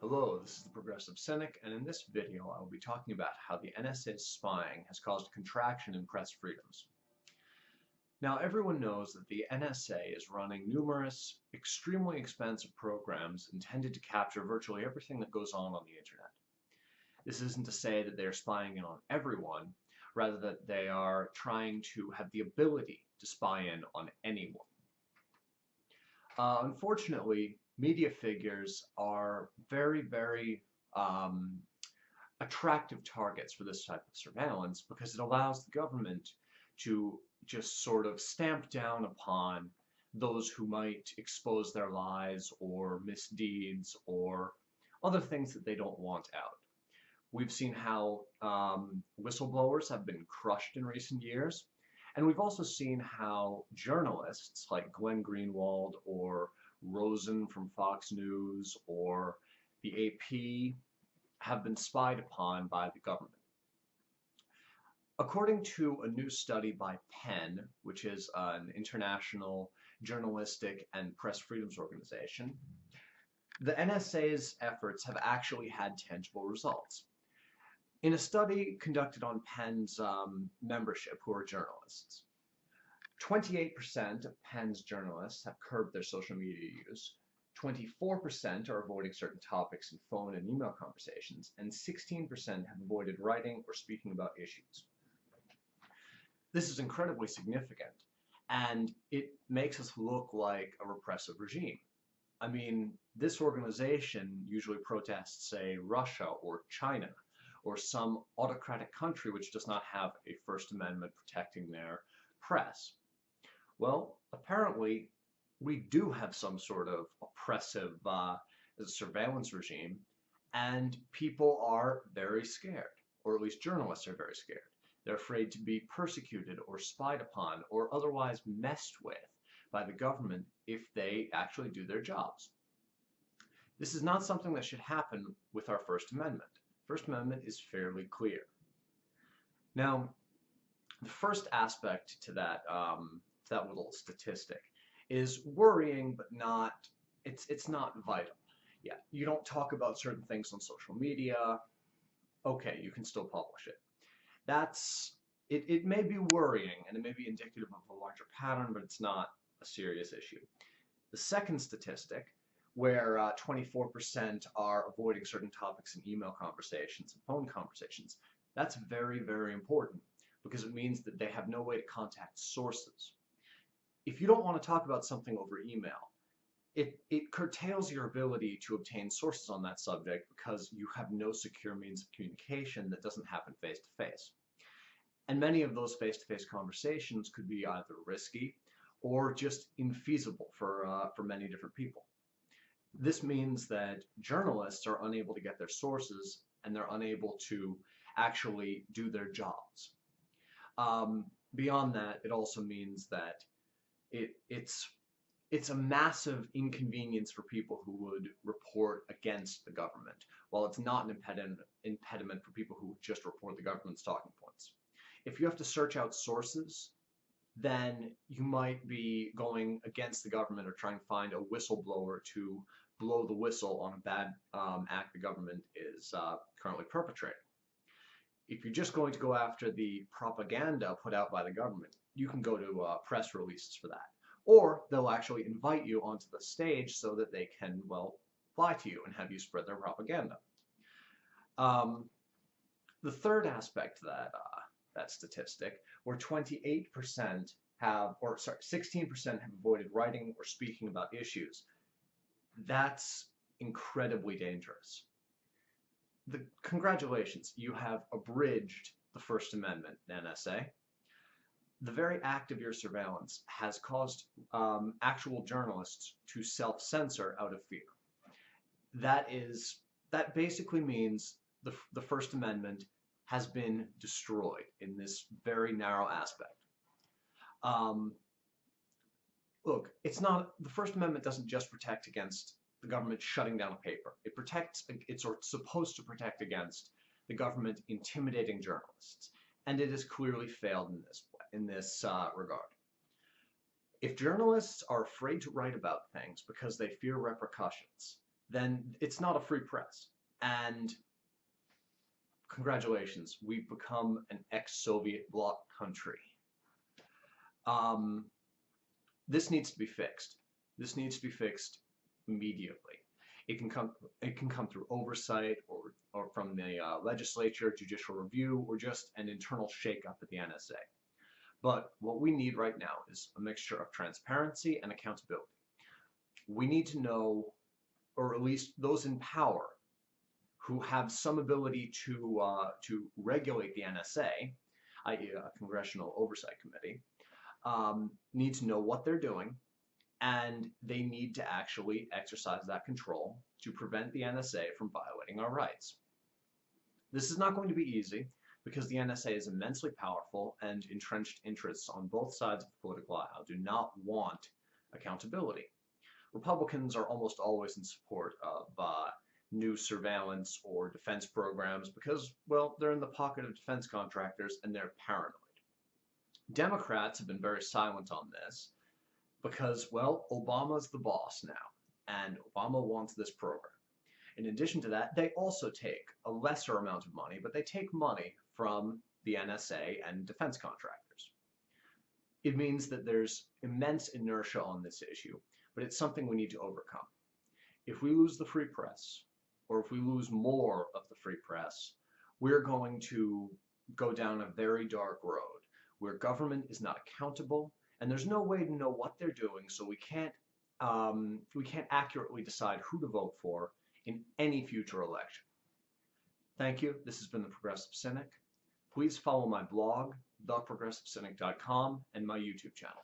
Hello, this is the Progressive Cynic, and in this video I will be talking about how the NSA's spying has caused a contraction in press freedoms. Now, everyone knows that the NSA is running numerous, extremely expensive programs intended to capture virtually everything that goes on the internet. This isn't to say that they are spying in on everyone, rather that they are trying to have the ability to spy in on anyone. Unfortunately, media figures are very attractive targets for this type of surveillance because it allows the government to just sort of stamp down upon those who might expose their lies or misdeeds or other things that they don't want out. We've seen how whistleblowers have been crushed in recent years, and we've also seen how journalists like Glenn Greenwald or Rosen from Fox News or the AP have been spied upon by the government. According to a new study by PEN, which is an international journalistic and press freedoms organization, the NSA's efforts have actually had tangible results. In a study conducted on PEN's membership, who are journalists, 28% of PEN's journalists have curbed their social media use, 24% are avoiding certain topics in phone and email conversations, and 16% have avoided writing or speaking about issues. This is incredibly significant, and it makes us look like a repressive regime. I mean, this organization usually protests, say, Russia or China, or some autocratic country which does not have a First Amendment protecting their press. Well, apparently, we do have some sort of oppressive surveillance regime, and people are very scared, or at least journalists are very scared. They're afraid to be persecuted or spied upon or otherwise messed with by the government if they actually do their jobs. This is not something that should happen with our First Amendment. First Amendment is fairly clear. Now, the first aspect to that little statistic is worrying, but not, it's not vital. Yeah, you don't talk about certain things on social media. Okay, you can still publish it. It may be worrying and it may be indicative of a larger pattern, but it's not a serious issue. The second statistic, where 24% are avoiding certain topics in email conversations and phone conversations, that's very important because it means that they have no way to contact sources. If you don't want to talk about something over email, it curtails your ability to obtain sources on that subject because you have no secure means of communication that doesn't happen face-to-face. And many of those face-to-face conversations could be either risky or just infeasible for many different people. This means that journalists are unable to get their sources and they're unable to actually do their jobs. Beyond that, it also means that it's a massive inconvenience for people who would report against the government, while it's not an impediment for people who just report the government's talking points. If you have to search out sources, then you might be going against the government or trying to find a whistleblower to blow the whistle on a bad act the government is currently perpetrating. If you're just going to go after the propaganda put out by the government, you can go to press releases for that. Or they'll actually invite you onto the stage so that they can, well, lie to you and have you spread their propaganda. The third aspect to that statistic, where 28% have, or sorry, 16% have avoided writing or speaking about issues, that's incredibly dangerous. Congratulations, you have abridged the First Amendment, NSA. The very act of your surveillance has caused actual journalists to self-censor out of fear. That basically means the First Amendment has been destroyed in this very narrow aspect. Look, the First Amendment doesn't just protect against the government shutting down a paper. It's supposed to protect against the government intimidating journalists, and it has clearly failed in this regard. If journalists are afraid to write about things because they fear repercussions, then it's not a free press. And congratulations, we've become an ex-Soviet bloc country. This needs to be fixed. This needs to be fixed immediately. It can come through oversight or from the legislature, judicial review, or just an internal shakeup at the NSA. But what we need right now is a mixture of transparency and accountability. We need to know, or at least those in power who have some ability to regulate the NSA, i.e. a Congressional Oversight Committee, need to know what they're doing, and they need to actually exercise that control to prevent the NSA from violating our rights. This is not going to be easy because the NSA is immensely powerful, and entrenched interests on both sides of the political aisle do not want accountability. Republicans are almost always in support of new surveillance or defense programs because, well, they're in the pocket of defense contractors and they're paranoid. Democrats have been very silent on this because, well, Obama's the boss now, and Obama wants this program. In addition to that, they also take a lesser amount of money, but they take money from the NSA and defense contractors. It means that there's immense inertia on this issue, but it's something we need to overcome. If we lose the free press, or if we lose more of the free press, we're going to go down a very dark road where government is not accountable, and there's no way to know what they're doing, so we can't accurately decide who to vote for in any future election. Thank you. This has been The Progressive Cynic. Please follow my blog, theprogressivecynic.com, and my YouTube channel.